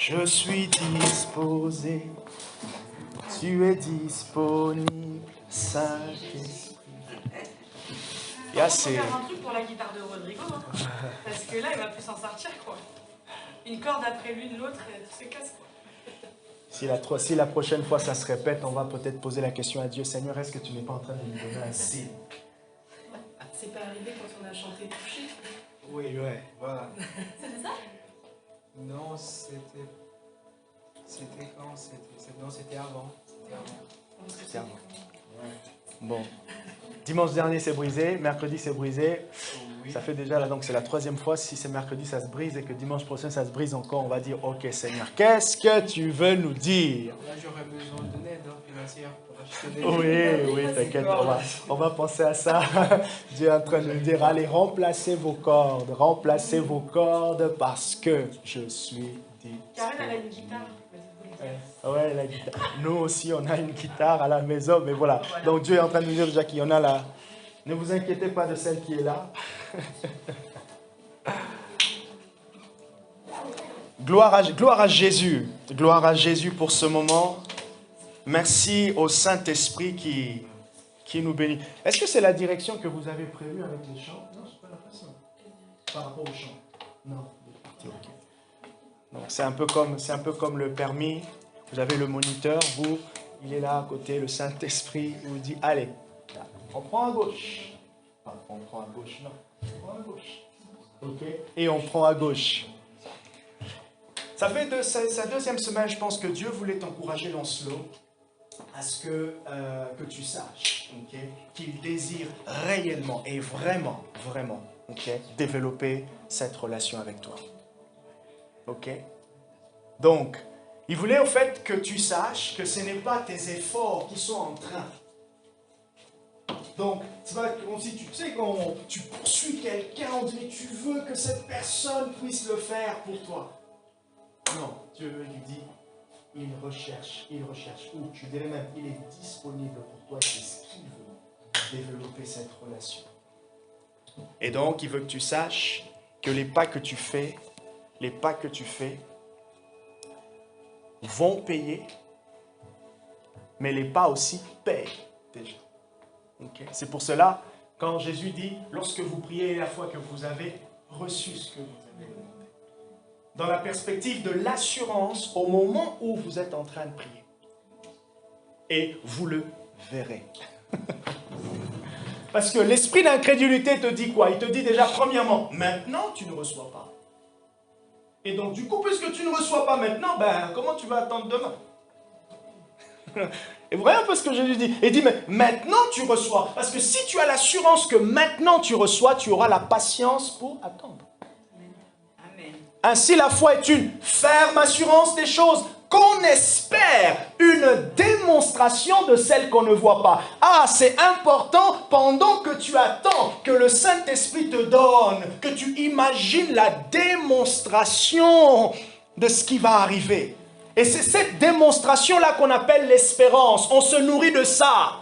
Je suis disposé, tu es disponible, Saint-Esprit. Il faut faire un truc pour la guitare de Rodrigo, hein. Parce que là, il va plus s'en sortir, quoi. Une corde après l'une, l'autre, et tout se casse, quoi. Si la prochaine fois ça se répète, on va peut-être poser la question à Dieu, Seigneur, est-ce que tu n'es pas en train de nous donner un signe? C'est pas arrivé quand on a chanté touché. Oui, voilà. C'était ça? Non, c'était quand? Non, c'était avant. C'était avant. Bon. Dimanche dernier, c'est brisé. Mercredi, c'est brisé. Oui. Ça fait déjà, là, donc c'est la 3e fois. Si c'est mercredi, ça se brise et que dimanche prochain, ça se brise encore, on va dire, ok Seigneur, qu'est-ce que tu veux nous dire? Là, j'aurais besoin d'une aide financière pour acheter des... Oui, t'inquiète, on va penser à ça. Dieu est en train de nous dire, allez, remplacez vos cordes parce que je suis dit. Karen, elle a une guitare. Ouais, la guitare. Nous aussi, on a une guitare à la maison, mais voilà. Donc Dieu est en train de nous dire déjà qu'il y en a là. Ne vous inquiétez pas de celle qui est là. Gloire à Jésus. Gloire à Jésus pour ce moment. Merci au Saint-Esprit qui nous bénit. Est-ce que c'est la direction que vous avez prévue avec les chants? Non, c'est pas la façon. Par rapport aux chants. Non, ok. Donc c'est un peu comme le permis. Vous avez le moniteur, il est là à côté, le Saint-Esprit, il vous dit, allez, là, on prend à gauche. Enfin, on prend à gauche, non, on prend à gauche. Ok, et on prend à gauche. Ça fait sa 2e semaine, je pense que Dieu voulait t'encourager dans ce lot, à ce que tu saches, okay, qu'il désire réellement et vraiment, okay, développer cette relation avec toi. Ok? Donc, il voulait au fait que tu saches que ce n'est pas tes efforts qui sont en train. Donc, tu sais, quand tu poursuis quelqu'un, on dit, tu veux que cette personne puisse le faire pour toi. Non, Dieu lui dit, il recherche, ou tu dirais même, il est disponible pour toi, c'est ce qu'il veut, développer cette relation. Et donc, il veut que tu saches que les pas que tu fais vont payer, mais les pas aussi payent déjà. Okay. C'est pour cela, quand Jésus dit, lorsque vous priez la foi que vous avez reçu ce que vous avez demandé, dans la perspective de l'assurance au moment où vous êtes en train de prier. Et vous le verrez. Parce que l'esprit d'incrédulité te dit quoi? Il te dit déjà, premièrement, maintenant tu ne reçois pas. Et donc, du coup, puisque tu ne reçois pas maintenant, comment tu vas attendre demain? Et vous voyez un peu ce que Jésus dit? Il dit, mais maintenant tu reçois. Parce que si tu as l'assurance que maintenant tu reçois, tu auras la patience pour attendre. Amen. Ainsi, la foi est une ferme assurance des choses qu'on espère, une démonstration de celles qu'on ne voit pas. Ah, c'est important pendant que tu attends que le Saint-Esprit te donne, que tu imagines la démonstration de ce qui va arriver. Et c'est cette démonstration-là qu'on appelle l'espérance. On se nourrit de ça.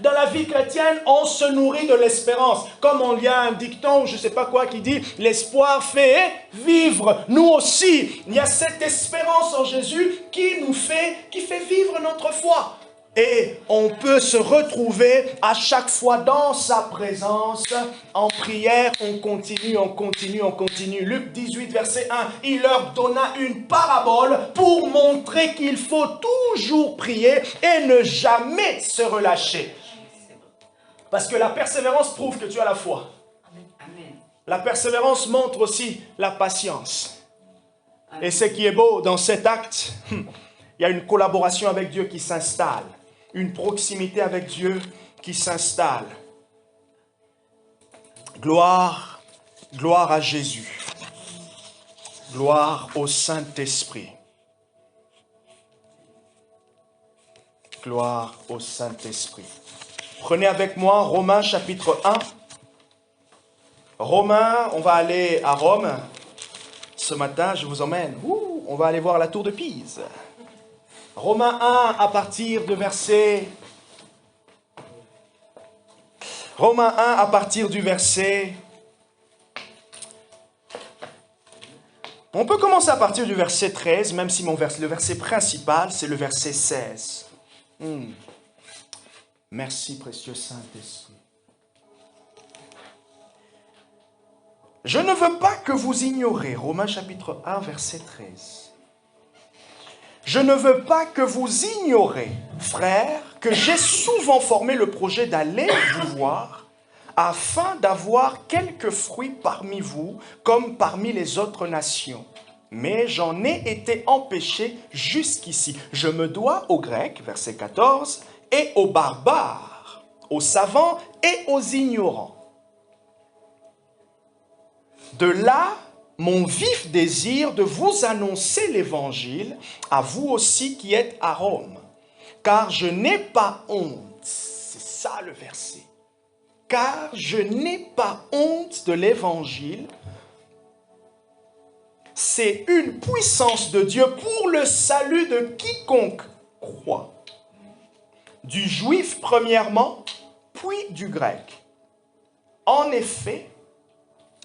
Dans la vie chrétienne, on se nourrit de l'espérance. Comme il y a un dicton, je ne sais pas quoi, qui dit « L'espoir fait vivre ». Nous aussi, il y a cette espérance en Jésus qui fait vivre notre foi. Et on peut se retrouver à chaque fois dans sa présence. En prière, on continue. Luc 18, verset 1. Il leur donna une parabole pour montrer qu'il faut toujours prier et ne jamais se relâcher. Parce que la persévérance prouve que tu as la foi. La persévérance montre aussi la patience. Et ce qui est beau dans cet acte, il y a une collaboration avec Dieu qui s'installe. Une proximité avec Dieu qui s'installe. Gloire à Jésus. Gloire au Saint-Esprit. Gloire au Saint-Esprit. Prenez avec moi Romains chapitre 1. Romains, on va aller à Rome. Ce matin, je vous emmène. On va aller voir la tour de Pise. Romains 1 à partir du verset... Romains 1 à partir du verset... On peut commencer à partir du verset 13, même si le verset principal, c'est le verset 16. Merci, précieux Saint-Esprit. Je ne veux pas que vous ignorez, Romains chapitre 1, verset 13. Je ne veux pas que vous ignorez, frères, que j'ai souvent formé le projet d'aller vous voir, afin d'avoir quelques fruits parmi vous, comme parmi les autres nations. Mais j'en ai été empêché jusqu'ici. Je me dois aux Grecs, verset 14, et aux barbares, aux savants et aux ignorants. De là, mon vif désir de vous annoncer l'évangile, à vous aussi qui êtes à Rome. Car je n'ai pas honte. C'est ça le verset. Car je n'ai pas honte de l'évangile. C'est une puissance de Dieu pour le salut de quiconque croit. Du juif premièrement, puis du grec. En effet,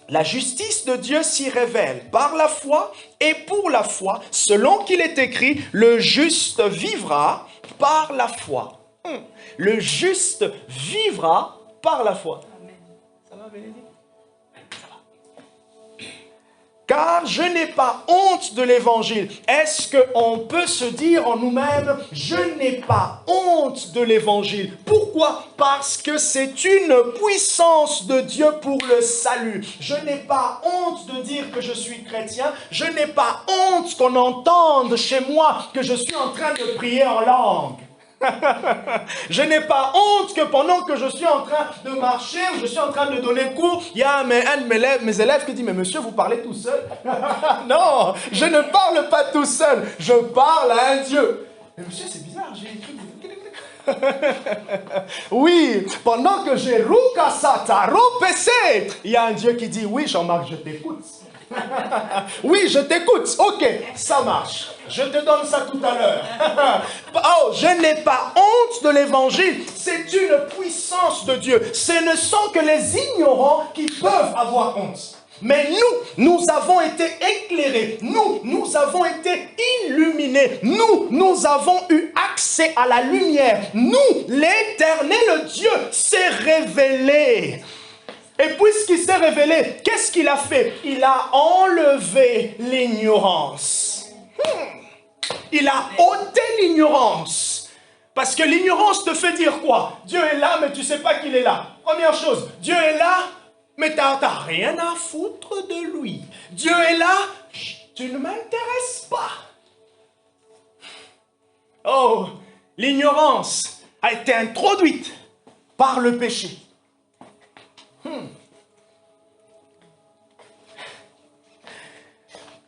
la justice de Dieu s'y révèle par la foi et pour la foi, selon qu'il est écrit, le juste vivra par la foi. Le juste vivra par la foi. Amen. Ça va, Bénédicte? Ça va. Car je n'ai pas honte de l'évangile. Est-ce qu'on peut se dire en nous-mêmes, je n'ai pas honte de l'évangile? Pourquoi? Parce que c'est une puissance de Dieu pour le salut. Je n'ai pas honte de dire que je suis chrétien. Je n'ai pas honte qu'on entende chez moi que je suis en train de prier en langue. Je n'ai pas honte que pendant que je suis en train de marcher ou je suis en train de donner cours, il y a un de mes élèves qui dit, mais monsieur, vous parlez tout seul? Non, je ne parle pas tout seul, je parle à un Dieu. Mais monsieur, c'est bizarre, j'ai écrit... Oui, pendant que j'ai Rukasata, Rupese, il y a un Dieu qui dit, oui Jean-Marc, je t'écoute. Oui, je t'écoute. Ok, ça marche. Je te donne ça tout à l'heure. Oh, je n'ai pas honte de l'évangile. C'est une puissance de Dieu. Ce ne sont que les ignorants qui peuvent avoir honte. Mais nous avons été éclairés. Nous avons été illuminés. Nous avons eu accès à la lumière. L'Éternel Dieu s'est révélé. Et puisqu'il s'est révélé, qu'est-ce qu'il a fait? Il a enlevé l'ignorance. Il a ôté l'ignorance. Parce que l'ignorance te fait dire quoi? Dieu est là, mais tu ne sais pas qu'il est là. Première chose, Dieu est là, mais tu n'as rien à foutre de lui. Dieu est là, tu ne m'intéresses pas. Oh, l'ignorance a été introduite par le péché.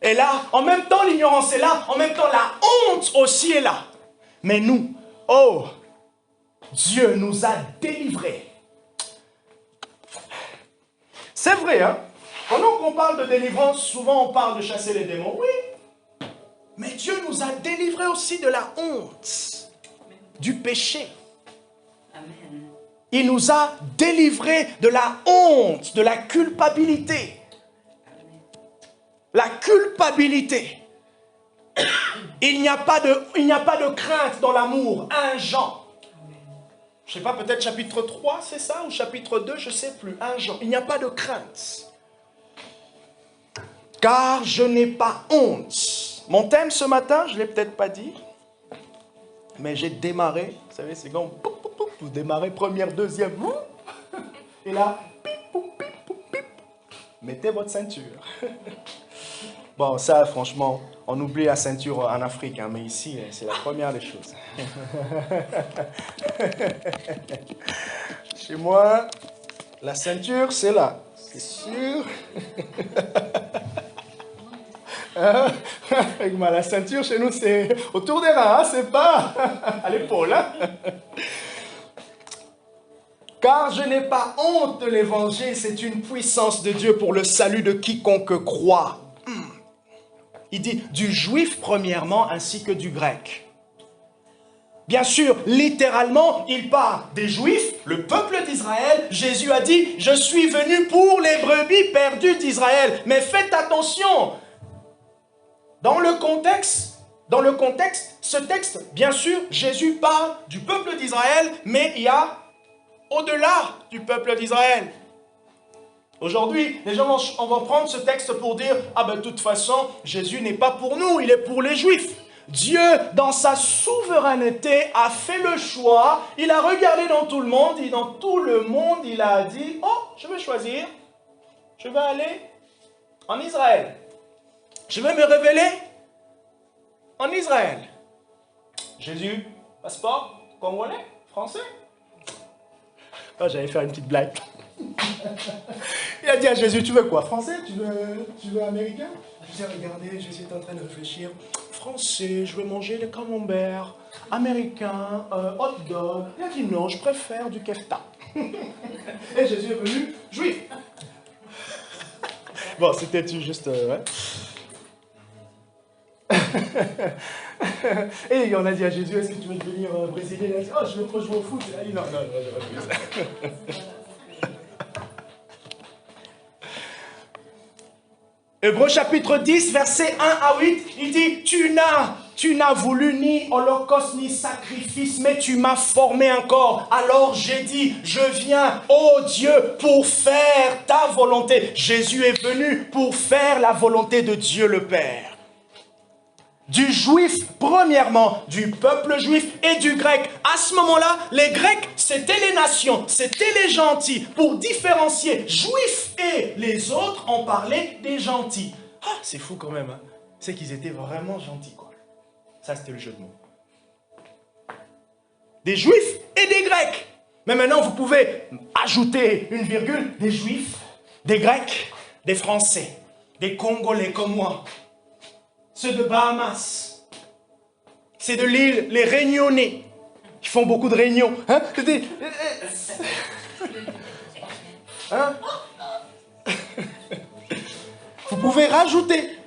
Et là, en même temps, l'ignorance est là, en même temps, la honte aussi est là. Mais nous, oh, Dieu nous a délivrés. C'est vrai, hein? Pendant qu'on parle de délivrance, souvent on parle de chasser les démons. Oui, mais Dieu nous a délivrés aussi de la honte, du péché. Amen. Il nous a délivrés de la honte, de la culpabilité. La culpabilité. Il n'y a pas de crainte dans l'amour. 1 Jean. Je ne sais pas, peut-être chapitre 3, c'est ça? Ou chapitre 2, je ne sais plus. 1 Jean. Il n'y a pas de crainte. Car je n'ai pas honte. Mon thème ce matin, je ne l'ai peut-être pas dit. Mais j'ai démarré. Vous savez, c'est quand vous démarrez première, deuxième. Et là, mettez votre ceinture. Bon, ça, franchement, on oublie la ceinture en Afrique, hein, mais ici, c'est la première des choses. Chez moi, la ceinture, c'est là, c'est sûr. Hein? La ceinture, chez nous, c'est autour des reins, hein, c'est pas à l'épaule. Hein? Car je n'ai pas honte de l'évangile, c'est une puissance de Dieu pour le salut de quiconque croit. Il dit du juif premièrement ainsi que du grec. Bien sûr, littéralement, il parle des juifs, le peuple d'Israël. Jésus a dit, je suis venu pour les brebis perdues d'Israël. Mais faites attention, Dans le contexte, ce texte, bien sûr, Jésus parle du peuple d'Israël, mais il y a au-delà du peuple d'Israël. Aujourd'hui, les gens vont prendre ce texte pour dire « Ah ben, de toute façon, Jésus n'est pas pour nous, il est pour les Juifs. » Dieu, dans sa souveraineté, a fait le choix. Il a regardé dans tout le monde, et dans tout le monde, il a dit « Oh, je vais choisir. Je vais aller en Israël. Je vais me révéler en Israël. » Jésus, passeport, congolais, français. Oh, j'allais faire une petite blague. Il a dit à Jésus, tu veux quoi? Français? Tu veux américain? Je dis, regardez, Jésus est en train de réfléchir. Français, je veux manger les camemberts. Américain, hot dog. Il a dit non, je préfère du kefta. Et Jésus est venu juif. Bon, c'était juste... ouais. Et on a dit à Jésus, est-ce que tu veux devenir brésilien? Il a dit, oh, je veux trop jouer au foot. Il a dit, non, je refuse. Hébreux chapitre 10, versets 1 à 8, il dit, tu n'as voulu ni holocauste ni sacrifice, mais tu m'as formé un corps. Alors j'ai dit, je viens, ô Dieu, pour faire ta volonté. Jésus est venu pour faire la volonté de Dieu le Père. Du juif, premièrement, du peuple juif et du grec. À ce moment-là, les Grecs, c'était les nations, c'était les gentils. Pour différencier juifs et les autres, on parlait des gentils. Ah, c'est fou quand même, hein. C'est qu'ils étaient vraiment gentils, quoi. Ça, c'était le jeu de mots. Des juifs et des grecs. Mais maintenant, vous pouvez ajouter une virgule, des juifs, des grecs, des français, des congolais comme moi. Ceux de Bahamas, c'est de l'île, les Réunionnais. Ils font beaucoup de réunions. Hein? Hein? Vous pouvez rajouter,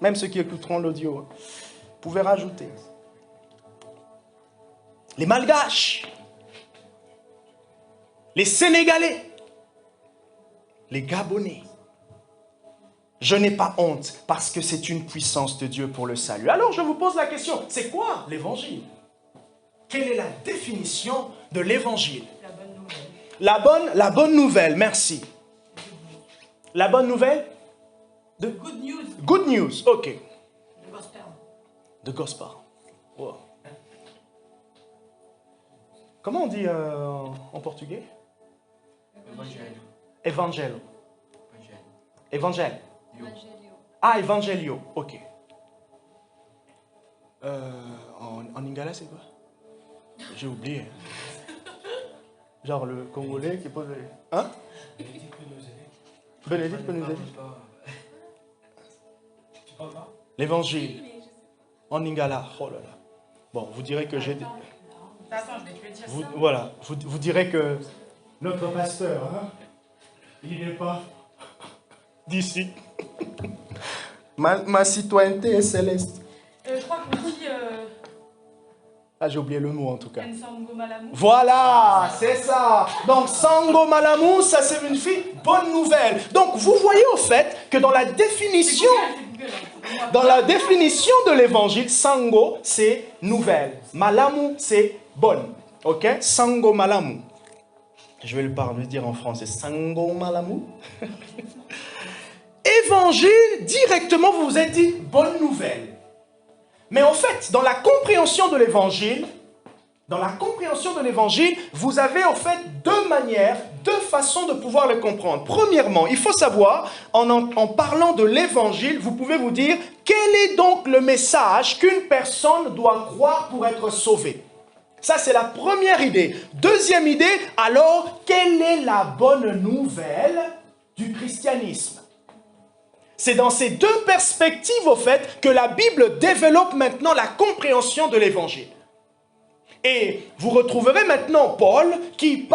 même ceux qui écouteront l'audio, hein, vous pouvez rajouter. Les Malgaches, les Sénégalais, les Gabonais. Je n'ai pas honte parce que c'est une puissance de Dieu pour le salut. Alors je vous pose la question, c'est quoi l'évangile? Quelle est la définition de l'évangile? La bonne nouvelle, merci. La bonne nouvelle? Good news. Good news, ok. The gospel. The gospel. Wow. Comment on dit en portugais? Évangile. Évangile. Ah, Evangelio, ok. En lingala, c'est quoi? J'ai oublié. Genre le Congolais qui pose... Hein? Bénédicte peut nous aider. L'évangile. En lingala, oh là là. Bon, vous direz que j'ai... Attends, je vais te le dire ça. Voilà, vous direz que notre pasteur, hein, il n'est pas d'ici. Ma citoyenneté est céleste. Je crois qu'on dit... Ah, j'ai oublié le mot en tout cas. Nsango Malamu. Voilà, c'est ça. Donc, Sango Malamu, ça signifie bonne nouvelle. Donc, vous voyez au fait que dans la définition de l'évangile, Sango, c'est nouvelle. Malamu, c'est bonne. Ok? Sango Malamu. Je vais le dire en français. Sango Malamu. Évangile, directement, vous vous êtes dit bonne nouvelle. Mais en fait, dans la compréhension de l'évangile, vous avez en fait deux manières, deux façons de pouvoir le comprendre. Premièrement, il faut savoir, en parlant de l'évangile, vous pouvez vous dire, quel est donc le message qu'une personne doit croire pour être sauvée? Ça, c'est la première idée. Deuxième idée, alors, quelle est la bonne nouvelle du christianisme? C'est dans ces deux perspectives, au fait, que la Bible développe maintenant la compréhension de l'évangile. Et vous retrouverez maintenant Paul qui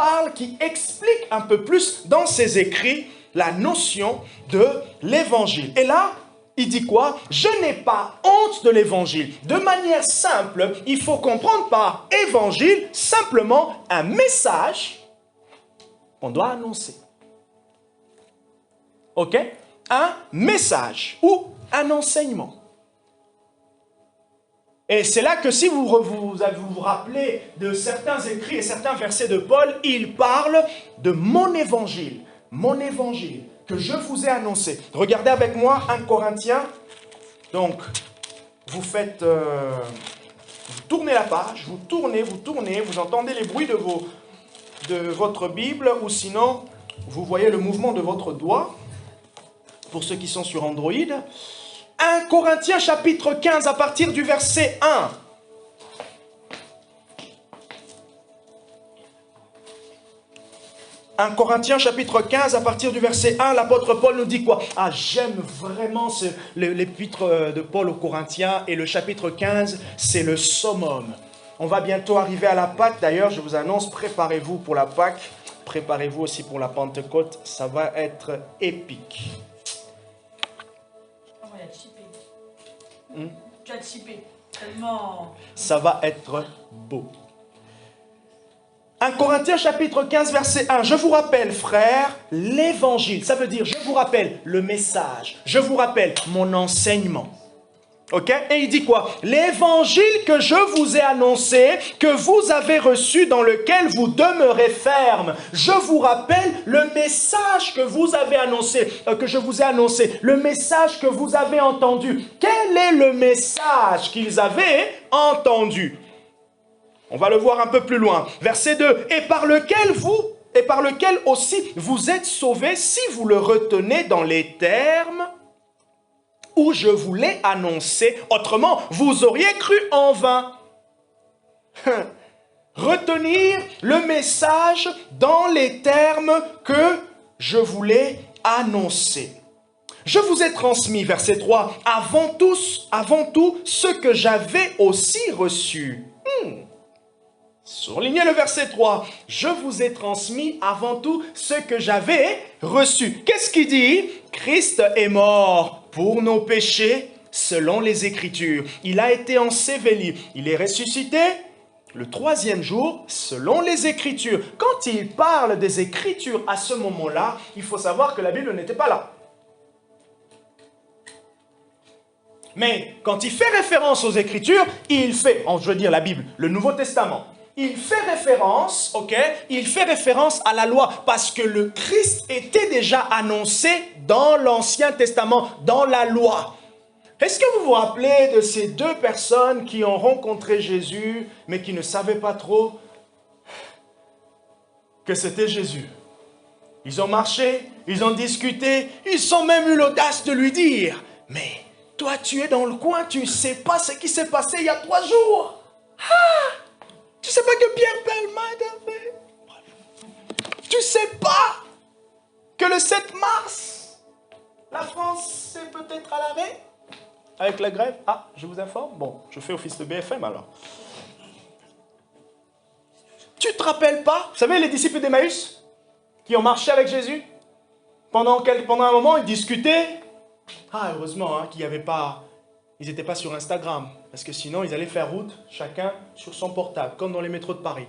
explique un peu plus dans ses écrits la notion de l'évangile. Et là, il dit quoi? Je n'ai pas honte de l'évangile. De manière simple, il faut comprendre par évangile simplement un message qu'on doit annoncer. Ok? Un message ou un enseignement. Et c'est là que si vous rappelez de certains écrits et certains versets de Paul, il parle de mon évangile que je vous ai annoncé. Regardez avec moi 1 Corinthiens. Donc, vous faites, vous tournez la page, vous tournez, vous entendez les bruits de votre Bible, ou sinon, vous voyez le mouvement de votre doigt, pour ceux qui sont sur Android. 1 Corinthiens chapitre 15 à partir du verset 1. 1 Corinthiens chapitre 15 à partir du verset 1, l'apôtre Paul nous dit quoi? Ah, j'aime vraiment l'épître de Paul aux Corinthiens, et le chapitre 15, c'est le summum. On va bientôt arriver à la Pâque, d'ailleurs, je vous annonce, préparez-vous pour la Pâque, préparez-vous aussi pour la Pentecôte, ça va être épique. Tu as chippé. Tellement. Ça va être beau. 1 Corinthiens chapitre 15 verset 1. Je vous rappelle, frères, l'évangile. Ça veut dire, je vous rappelle le message. Je vous rappelle mon enseignement. Ok? Et il dit quoi? L'évangile que je vous ai annoncé, que vous avez reçu, dans lequel vous demeurez ferme. Je vous rappelle le message que vous avez annoncé, que je vous ai annoncé, le message que vous avez entendu. Quel est le message qu'ils avaient entendu? On va le voir un peu plus loin. Verset 2. Et par lequel aussi vous êtes sauvés, si vous le retenez dans les termes où je vous l'ai annoncé. Autrement, vous auriez cru en vain. Retenir le message dans les termes que je vous l'ai annoncé. Je vous ai transmis, verset 3, avant tout, ce que j'avais aussi reçu. Soulignez le verset 3. Je vous ai transmis avant tout ce que j'avais reçu. Qu'est-ce qu'il dit? Christ est mort pour nos péchés selon les Écritures. Il a été enseveli. Il est ressuscité le troisième jour selon les Écritures. Quand il parle des Écritures à ce moment-là, il faut savoir que la Bible n'était pas là. Mais quand il fait référence aux Écritures, il fait, je veux dire la Bible, le Nouveau Testament. Il fait référence, il fait référence à la loi parce que le Christ était déjà annoncé dans l'Ancien Testament, dans la loi. Est-ce que vous vous rappelez de ces deux personnes qui ont rencontré Jésus, mais qui ne savaient pas trop que c'était Jésus? Ils ont marché, ils ont discuté, ils ont même eu l'audace de lui dire, mais toi tu es dans le coin, tu ne sais pas ce qui s'est passé il y a 3 jours. Ah! Tu sais pas que Pierre Pellemade a fait? Tu sais pas que le 7 mars, la France est peut-être à l'arrêt avec la grève? Ah, je vous informe. Bon, je fais office de BFM alors. Tu te rappelles pas? Vous savez les disciples d'Emmaüs qui ont marché avec Jésus? Pendant un moment, ils discutaient. Ah, heureusement qu'il n'y avait pas... Ils n'étaient pas sur Instagram, parce que sinon, ils allaient faire route, chacun sur son portable, comme dans les métros de Paris.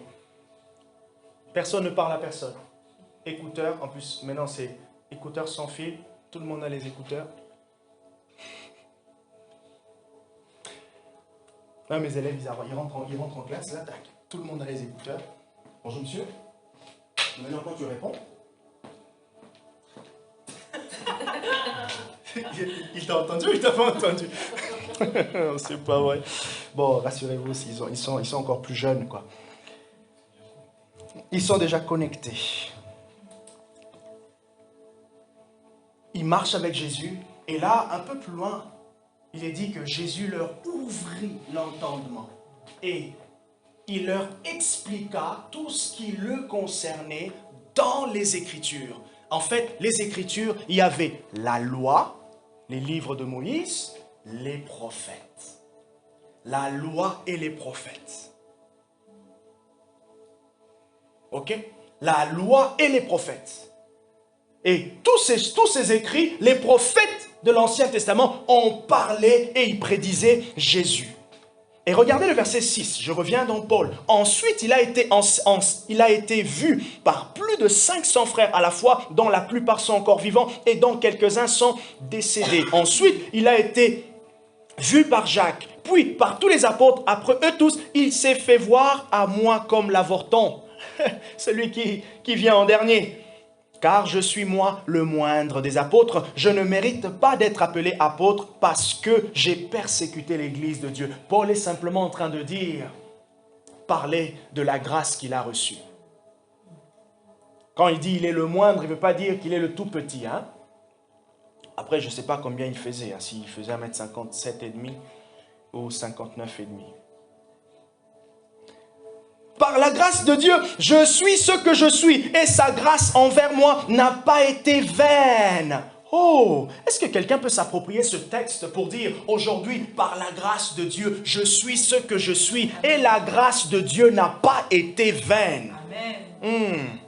Personne ne parle à personne. Écouteurs, en plus, maintenant c'est écouteurs sans fil, tout le monde a les écouteurs. Là, mes élèves, ils rentrent en classe, là, tac, tout le monde a les écouteurs. Bonjour monsieur, maintenant quand tu réponds, il t'a entendu ou il t'a pas entendu? C'est pas vrai. Bon, rassurez-vous, ils sont encore plus jeunes, quoi. Ils sont déjà connectés. Ils marchent avec Jésus. Et là, un peu plus loin, il est dit que Jésus leur ouvrit l'entendement. Et il leur expliqua tout ce qui le concernait dans les Écritures. En fait, les Écritures, il y avait la loi, les livres de Moïse, les prophètes. La loi et les prophètes. Ok? La loi et les prophètes. Et tous ces écrits, les prophètes de l'Ancien Testament ont parlé et ils prédisaient Jésus. Et regardez le verset 6, je reviens dans Paul. Ensuite, il a été vu par plus de 500 frères à la fois, dont la plupart sont encore vivants et dont quelques-uns sont décédés. Ensuite, il a été vu par Jacques, puis par tous les apôtres, après eux tous, il s'est fait voir à moi comme l'avorton, celui qui vient en dernier. Car je suis moi le moindre des apôtres, je ne mérite pas d'être appelé apôtre parce que j'ai persécuté l'église de Dieu. Paul est simplement en train de dire, parler de la grâce qu'il a reçue. Quand il dit il est le moindre, il ne veut pas dire qu'il est le tout petit. Hein? Après, je ne sais pas combien il faisait, hein, s'il faisait 1m57,5 ou 59,5. Par la grâce de Dieu, je suis ce que je suis et sa grâce envers moi n'a pas été vaine. Oh, est-ce que quelqu'un peut s'approprier ce texte pour dire aujourd'hui, par la grâce de Dieu, je suis ce que je suis et la grâce de Dieu n'a pas été vaine. Amen.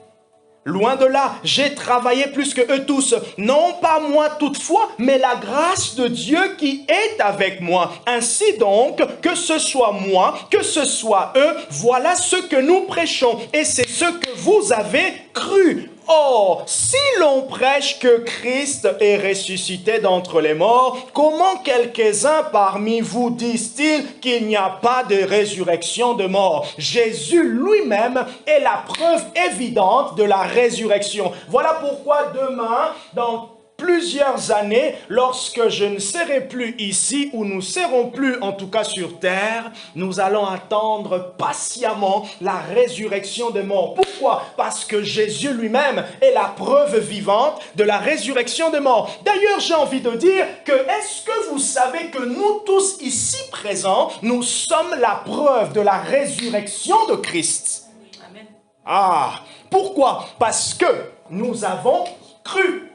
Loin de là, j'ai travaillé plus que eux tous. Non pas moi toutefois, mais la grâce de Dieu qui est avec moi. Ainsi donc, que ce soit moi, que ce soit eux, voilà ce que nous prêchons. Et c'est ce que vous avez cru. Or, si l'on prêche que Christ est ressuscité d'entre les morts, comment quelques-uns parmi vous disent-ils qu'il n'y a pas de résurrection de mort? Jésus lui-même est la preuve évidente de la résurrection. Voilà pourquoi demain, dans plusieurs années, lorsque je ne serai plus ici, ou nous ne serons plus en tout cas sur terre, nous allons attendre patiemment la résurrection des morts. Pourquoi? Parce que Jésus lui-même est la preuve vivante de la résurrection des morts. D'ailleurs, j'ai envie de dire que est-ce que vous savez que nous tous ici présents, nous sommes la preuve de la résurrection de Christ? Amen. Ah, pourquoi? Parce que nous avons cru.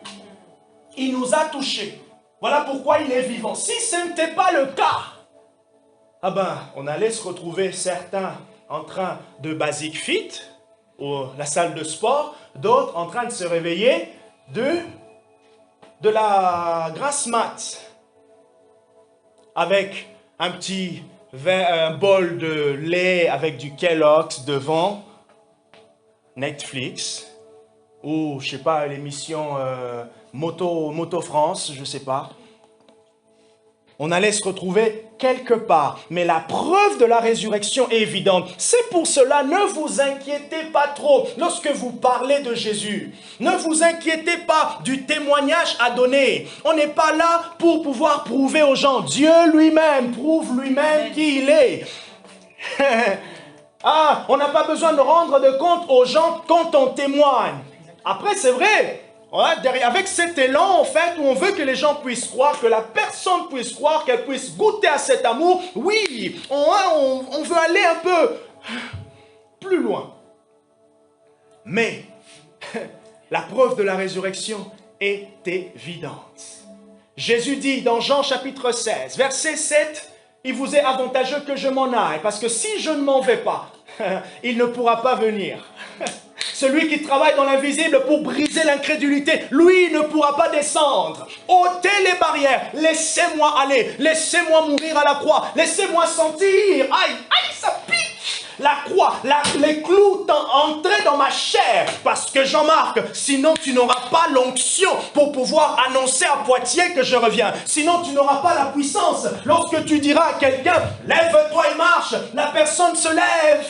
Il nous a touchés. Voilà pourquoi il est vivant. Si ce n'était pas le cas, on allait se retrouver certains en train de basic fit, ou la salle de sport, d'autres en train de se réveiller de la grasse mat, avec un petit un bol de lait avec du Kellogg's devant, Netflix, ou je sais pas, l'émission Moto France, je ne sais pas. On allait se retrouver quelque part. Mais la preuve de la résurrection est évidente. C'est pour cela, ne vous inquiétez pas trop lorsque vous parlez de Jésus. Ne vous inquiétez pas du témoignage à donner. On n'est pas là pour pouvoir prouver aux gens. Dieu lui-même prouve lui-même qui il est. On n'a pas besoin de rendre de compte aux gens quand on témoigne. Après, c'est vrai. Avec cet élan, en fait, où on veut que les gens puissent croire, que la personne puisse croire, qu'elle puisse goûter à cet amour, oui, on veut aller un peu plus loin. Mais la preuve de la résurrection est évidente. Jésus dit dans Jean chapitre 16, verset 7, « Il vous est avantageux que je m'en aille, parce que si je ne m'en vais pas, il ne pourra pas venir. » Celui qui travaille dans l'invisible pour briser l'incrédulité, lui ne pourra pas descendre. Ôtez les barrières, laissez-moi aller, laissez-moi mourir à la croix, laissez-moi sentir. Aïe, aïe, ça pique. La croix, les clous entrés dans ma chair. Parce que Jean-Marc, sinon tu n'auras pas l'onction pour pouvoir annoncer à Poitiers que je reviens. Sinon tu n'auras pas la puissance. Lorsque tu diras à quelqu'un, lève-toi et marche, la personne se lève.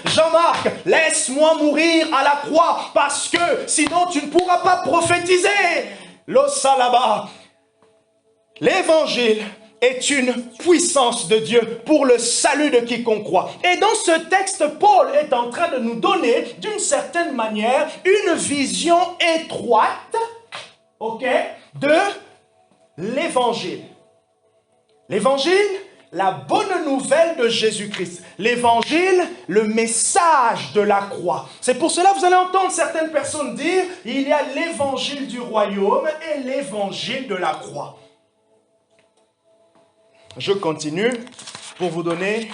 Jean-Marc, laisse-moi mourir à la croix parce que sinon tu ne pourras pas prophétiser. L'Osalaba, l'évangile est une puissance de Dieu pour le salut de quiconque croit. Et dans ce texte, Paul est en train de nous donner, d'une certaine manière, une vision étroite, de l'évangile. L'évangile, la bonne nouvelle de Jésus-Christ. L'évangile, le message de la croix. C'est pour cela que vous allez entendre certaines personnes dire, il y a l'évangile du royaume et l'évangile de la croix. Je continue pour vous donner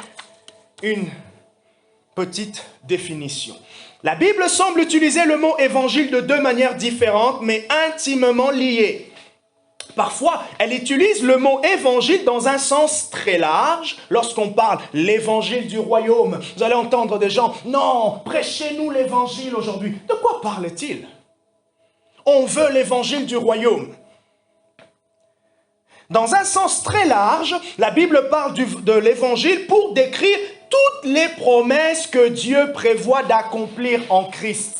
une petite définition. La Bible semble utiliser le mot évangile de deux manières différentes, mais intimement liées. Parfois, elle utilise le mot évangile dans un sens très large. Lorsqu'on parle l'évangile du royaume, vous allez entendre des gens, non, prêchez-nous l'évangile aujourd'hui. De quoi parle-t-il? On veut l'évangile du royaume. Dans un sens très large, la Bible parle de l'évangile pour décrire toutes les promesses que Dieu prévoit d'accomplir en Christ.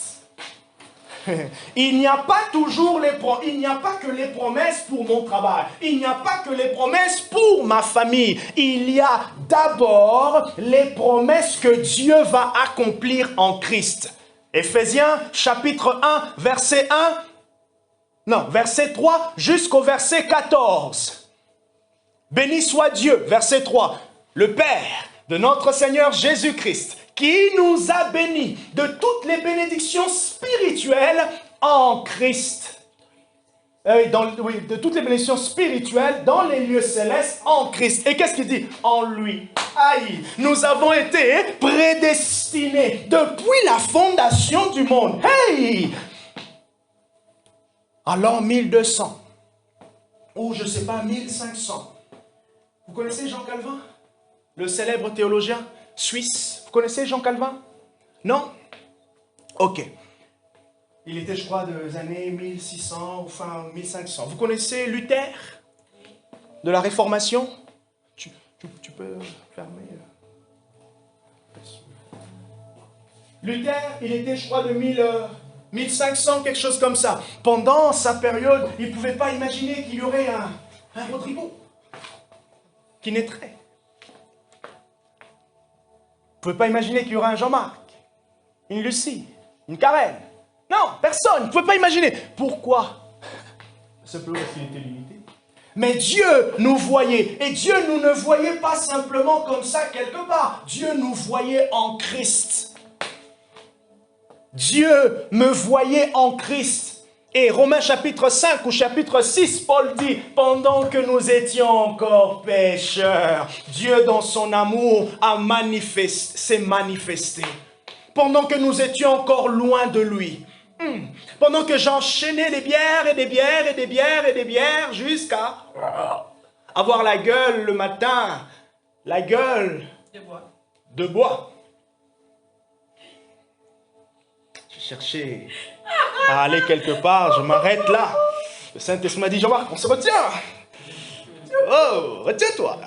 Il n'y a pas que les promesses pour mon travail. Il n'y a pas que les promesses pour ma famille. Il y a d'abord les promesses que Dieu va accomplir en Christ. Éphésiens chapitre 1, verset 3 jusqu'au verset 14. Béni soit Dieu, verset 3, le Père de notre Seigneur Jésus-Christ, qui nous a bénis de toutes les bénédictions spirituelles en Christ. De toutes les bénédictions spirituelles dans les lieux célestes en Christ. Et qu'est-ce qu'il dit? En lui. Aïe, nous avons été prédestinés depuis la fondation du monde. Hey! À l'an 1200, ou je ne sais pas, 1500. Vous connaissez Jean Calvin? Le célèbre théologien suisse. Vous connaissez Jean Calvin? Non? Ok. Il était, je crois, des années 1600 ou fin 1500. Vous connaissez Luther? De la Réformation? Tu peux fermer. Luther, il était, je crois, de 1500, quelque chose comme ça. Pendant sa période, il ne pouvait pas imaginer qu'il y aurait un Rodrigo qui naîtrait. Vous ne pouvez pas imaginer qu'il y aura un Jean-Marc, une Lucie, une Karen. Non, personne. Vous ne pouvez pas imaginer. Pourquoi? Simplement parce qu'il était limité. Mais Dieu nous voyait. Et Dieu nous ne voyait pas simplement comme ça quelque part. Dieu nous voyait en Christ. Dieu me voyait en Christ. Et Romains chapitre 5 ou chapitre 6, Paul dit, pendant que nous étions encore pécheurs, Dieu dans son amour s'est manifesté. Pendant que nous étions encore loin de lui. Pendant que j'enchaînais des bières et des bières et des bières et des bières jusqu'à avoir la gueule le matin. La gueule de bois. Je cherchais à aller quelque part, je m'arrête là. Le Saint-Esprit m'a dit, Jean-Marc, on se retient. Oh, retiens-toi.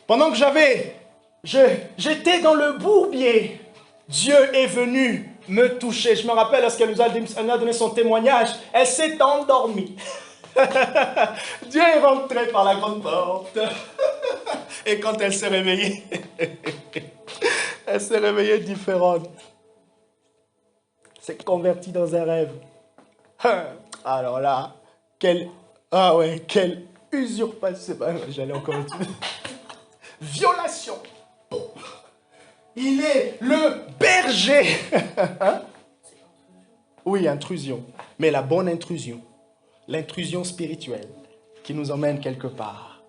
Pendant que j'étais dans le bourbier, Dieu est venu me toucher. Je me rappelle lorsqu'elle nous a donné son témoignage, elle s'est endormie. Dieu est rentré par la grande porte. Et quand elle s'est réveillée, elle s'est réveillée différente. S'est convertie dans un rêve. Alors là, quelle usurpation. J'allais encore dessus. Violation. Il est le berger. Oui, intrusion. Mais la bonne intrusion. L'intrusion spirituelle qui nous emmène quelque part.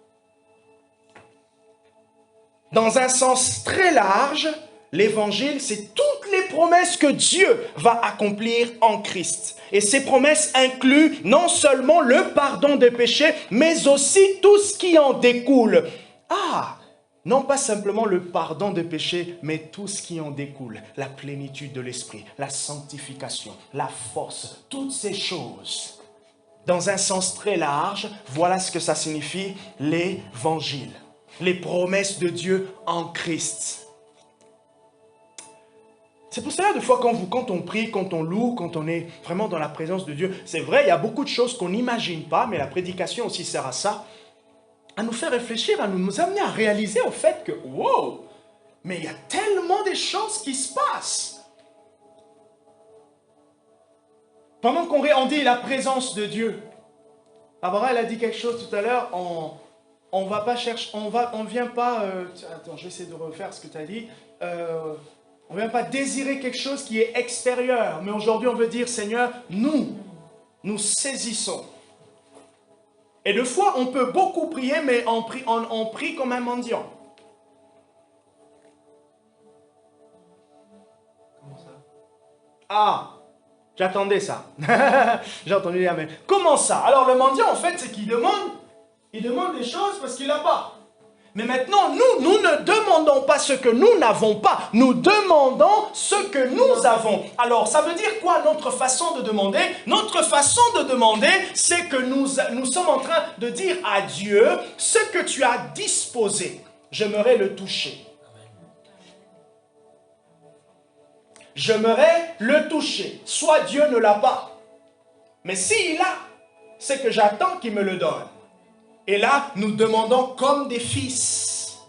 Dans un sens très large, l'évangile, c'est toutes les promesses que Dieu va accomplir en Christ. Et ces promesses incluent non seulement le pardon des péchés, mais aussi tout ce qui en découle. Non pas simplement le pardon des péchés, mais tout ce qui en découle. La plénitude de l'esprit, la sanctification, la force, toutes ces choses. Dans un sens très large, voilà ce que ça signifie l'évangile. Les promesses de Dieu en Christ. C'est pour cela, des fois, quand on prie, quand on loue, quand on est vraiment dans la présence de Dieu, c'est vrai, il y a beaucoup de choses qu'on n'imagine pas, mais la prédication aussi sert à ça, à nous faire réfléchir, à nous amener à réaliser au fait que, wow, mais il y a tellement de choses qui se passent. Pendant qu'on dit la présence de Dieu, Barbara, elle a dit quelque chose tout à l'heure, on va pas chercher, on vient pas, attends, je vais essayer de refaire ce que tu as dit, on ne vient pas désirer quelque chose qui est extérieur, mais aujourd'hui on veut dire, Seigneur, nous saisissons. Et des fois, on peut beaucoup prier, mais on prie comme un mendiant. Comment ça? J'attendais ça. J'ai entendu amen. Comment ça? Alors le mendiant, en fait, c'est qu'il demande des choses parce qu'il n'a pas. Mais maintenant, nous ne demandons pas ce que nous n'avons pas. Nous demandons ce que nous avons. Alors, ça veut dire quoi notre façon de demander? Notre façon de demander, c'est que nous sommes en train de dire à Dieu, ce que tu as disposé, j'aimerais le toucher. J'aimerais le toucher. Soit Dieu ne l'a pas. Mais s'il l'a, c'est que j'attends qu'il me le donne. Et là, nous demandons comme des fils.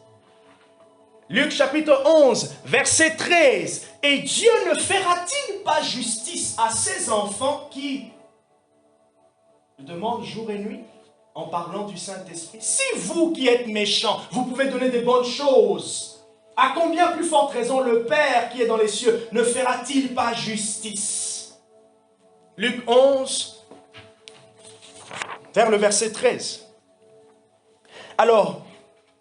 Luc chapitre 11, verset 13. Et Dieu ne fera-t-il pas justice à ses enfants qui demandent jour et nuit en parlant du Saint-Esprit? Si vous qui êtes méchants, vous pouvez donner des bonnes choses, à combien plus forte raison le Père qui est dans les cieux ne fera-t-il pas justice? Luc 11, vers le verset 13. Alors,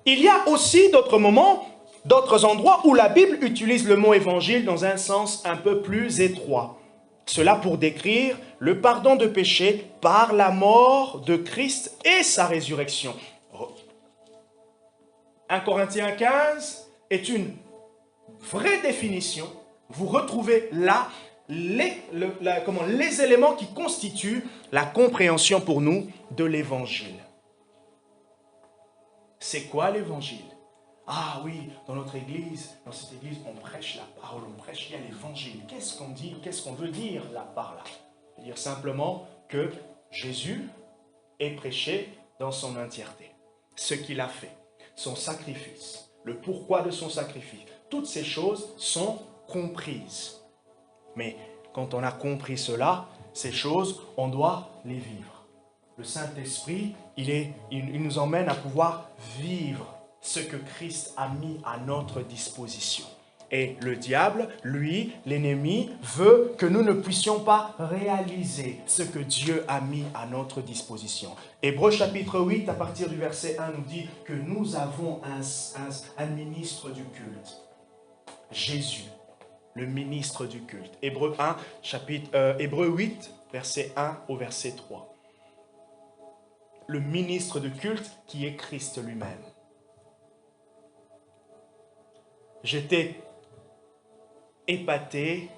il y a aussi d'autres moments, d'autres endroits où la Bible utilise le mot évangile dans un sens un peu plus étroit. Cela pour décrire le pardon de péché par la mort de Christ et sa résurrection. 1 Corinthiens 15 est une vraie définition. Vous retrouvez là les éléments qui constituent la compréhension pour nous de l'évangile. C'est quoi l'évangile? Ah oui, dans notre église, dans cette église, on prêche la parole, on prêche, il y a l'évangile. Qu'est-ce qu'on dit? Qu'est-ce qu'on veut dire là par là? Dire simplement que Jésus est prêché dans son entièreté. Ce qu'il a fait, son sacrifice, le pourquoi de son sacrifice, toutes ces choses sont comprises. Mais quand on a compris cela, ces choses, on doit les vivre. Le Saint-Esprit, il nous emmène à pouvoir vivre ce que Christ a mis à notre disposition. Et le diable, lui, l'ennemi, veut que nous ne puissions pas réaliser ce que Dieu a mis à notre disposition. Hébreux chapitre 8, à partir du verset 1, nous dit que nous avons un ministre du culte. Jésus, le ministre du culte. Hébreux 8, verset 1 au verset 3. Le ministre de culte qui est Christ lui-même. J'étais épaté,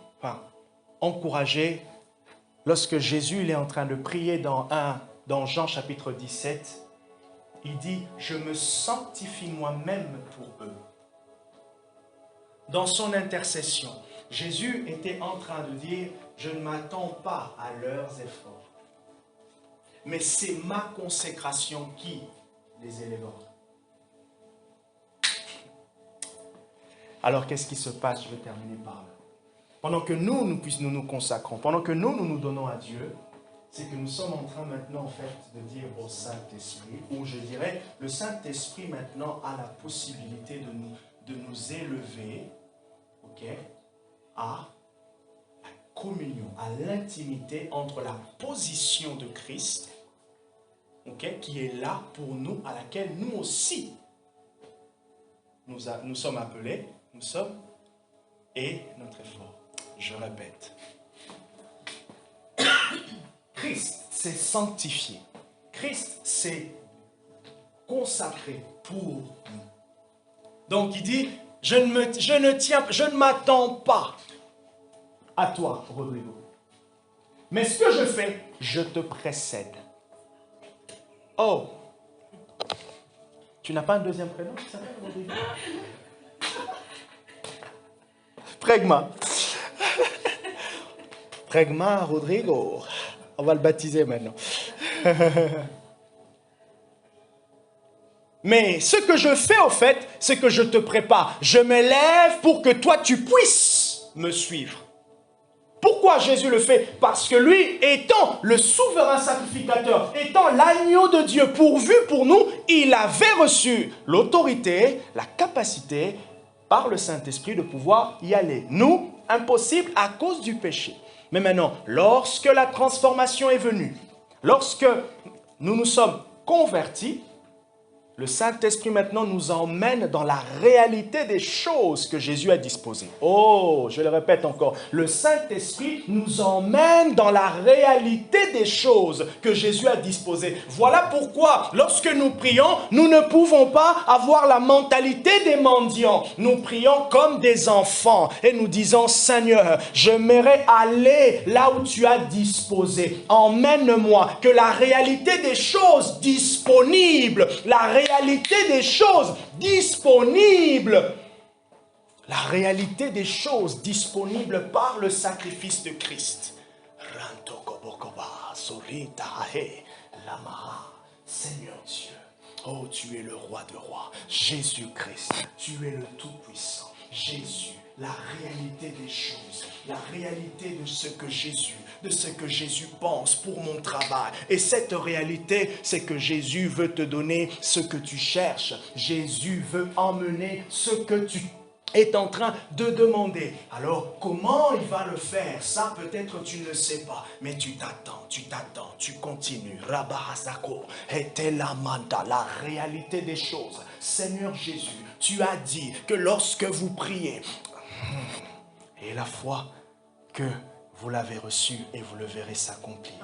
encouragé, lorsque Jésus il est en train de prier dans Jean chapitre 17, il dit « Je me sanctifie moi-même pour eux ». Dans son intercession, Jésus était en train de dire « Je ne m'attends pas à leurs efforts. Mais c'est ma consécration qui les élèvera. » Alors, qu'est-ce qui se passe? Je vais terminer par là. Pendant que nous nous consacrons, pendant que nous donnons à Dieu, c'est que nous sommes en train maintenant, en fait, de dire au Saint-Esprit, ou je dirais, le Saint-Esprit maintenant a la possibilité de nous élever, à la communion, à l'intimité entre la position de Christ, qui est là pour nous, à laquelle nous aussi, nous sommes appelés, nous sommes, et notre effort. Je répète. Christ s'est sanctifié. Christ s'est consacré pour nous. Donc il dit, je ne m'attends pas à toi, Rodrigo. Mais ce que je fais, je te précède. Oh, tu n'as pas un deuxième prénom qui s'appelle Rodrigo? Pregma. Pregma Rodrigo. On va le baptiser maintenant. Mais ce que je fais au fait, c'est que je te prépare. Je m'élève pour que toi tu puisses me suivre. Pourquoi Jésus le fait? Parce que lui, étant le souverain sacrificateur, étant l'agneau de Dieu pourvu pour nous, il avait reçu l'autorité, la capacité par le Saint-Esprit de pouvoir y aller. Nous, impossible à cause du péché. Mais maintenant, lorsque la transformation est venue, lorsque nous nous sommes convertis, Le Saint-Esprit maintenant nous emmène dans la réalité des choses que Jésus a disposées. Oh, je le répète encore. Le Saint-Esprit nous emmène dans la réalité des choses que Jésus a disposées. Voilà pourquoi, lorsque nous prions, nous ne pouvons pas avoir la mentalité des mendiants. Nous prions comme des enfants et nous disons, Seigneur, j'aimerais aller là où tu as disposé. Emmène-moi, que la réalité des choses disponibles, la réalité des choses disponibles, la réalité des choses disponibles par le sacrifice de Christ. Seigneur Dieu, oh, tu es le roi de rois, Jésus-Christ, tu es le Tout-Puissant, Jésus, la réalité des choses, la réalité de ce que Jésus pense pour mon travail. Et cette réalité, c'est que Jésus veut te donner ce que tu cherches. Jésus veut emmener ce que tu es en train de demander. Alors, comment il va le faire? Ça, peut-être tu ne le sais pas, mais tu t'attends, tu continues. Rabahasako, etelamanta, la réalité des choses. Seigneur Jésus, tu as dit que lorsque vous priez, et la foi que vous l'avez reçu et vous le verrez s'accomplir.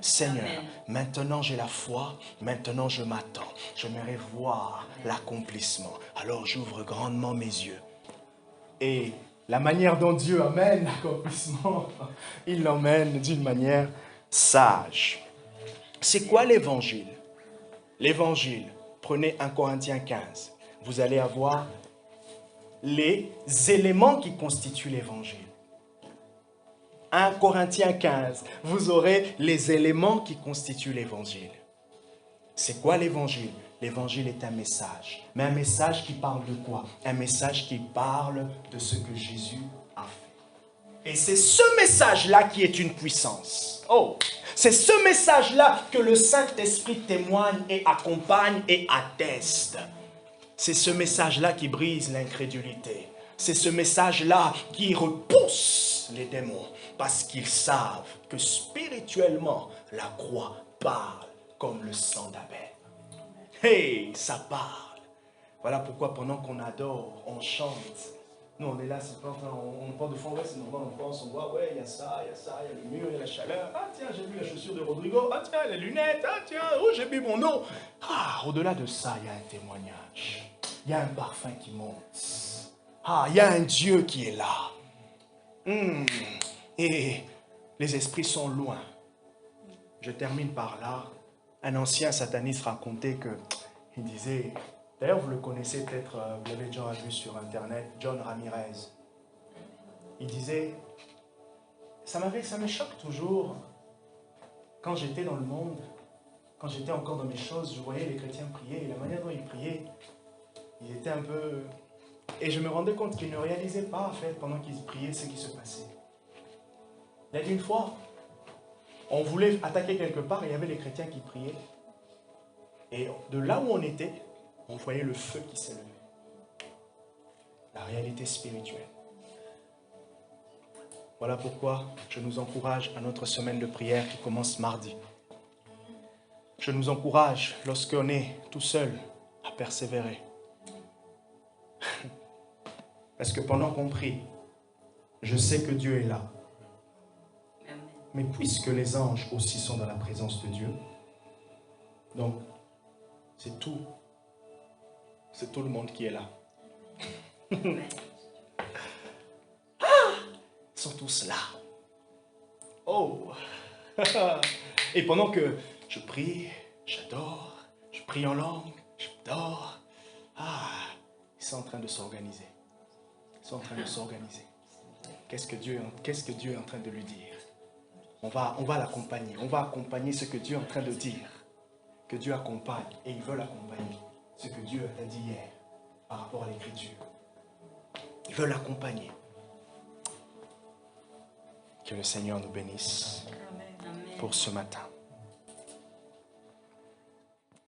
Seigneur, Amen. Maintenant j'ai la foi, maintenant je m'attends. J'aimerais voir l'accomplissement. Alors j'ouvre grandement mes yeux. Et la manière dont Dieu amène l'accomplissement, il l'emmène d'une manière sage. C'est quoi l'évangile? L'évangile, prenez 1 Corinthiens 15. Vous allez avoir les éléments qui constituent l'évangile. 1 Corinthiens 15, vous aurez les éléments qui constituent l'évangile. C'est quoi l'évangile? L'évangile est un message. Mais un message qui parle de quoi? Un message qui parle de ce que Jésus a fait. Et c'est ce message-là qui est une puissance. Oh, c'est ce message-là que le Saint-Esprit témoigne et accompagne et atteste. C'est ce message-là qui brise l'incrédulité. C'est ce message-là qui repousse les démons. Parce qu'ils savent que spirituellement, la croix parle comme le sang d'Abel. Hey, ça parle. Voilà pourquoi pendant qu'on adore, on chante. Nous, on est là, c'est pas, on parle de fond, ouais, c'est normal, on pense, on voit, ouais, il y a ça, il y a le mur, il y a la chaleur. Ah tiens, j'ai vu la chaussure de Rodrigo. Ah tiens, les lunettes. Ah tiens, oh, j'ai bu mon eau. Ah, au-delà de ça, il y a un témoignage. Il y a un parfum qui monte. Ah, il y a un Dieu qui est là. Et les esprits sont loin. Je termine par là. Un ancien sataniste racontait que, il disait, d'ailleurs vous le connaissez peut-être, vous l'avez déjà vu sur internet, John Ramirez. Il disait, ça me choque toujours, quand j'étais dans le monde, quand j'étais encore dans mes choses, je voyais les chrétiens prier, et la manière dont ils priaient, ils étaient un peu... Et je me rendais compte qu'ils ne réalisaient pas, en fait, pendant qu'ils priaient, ce qui se passait. Il y a une fois, on voulait attaquer quelque part, et il y avait les chrétiens qui priaient. Et de là où on était, on voyait le feu qui s'élevait. La réalité spirituelle. Voilà pourquoi je nous encourage à notre semaine de prière qui commence mardi. Je nous encourage, lorsqu'on est tout seul, à persévérer. Parce que pendant qu'on prie, je sais que Dieu est là. Mais puisque les anges aussi sont dans la présence de Dieu, donc c'est tout le monde qui est là. Ils sont tous là. Oh! Et pendant que je prie, j'adore, je prie en langue, j'adore. Ah, ils sont en train de s'organiser. Ils sont en train de s'organiser. Qu'est-ce que Dieu est en train de lui dire? On va l'accompagner. On va accompagner ce que Dieu est en train de dire. Que Dieu accompagne. Et il veut l'accompagner. Ce que Dieu a dit hier par rapport à l'écriture. Il veut l'accompagner. Que le Seigneur nous bénisse pour ce matin.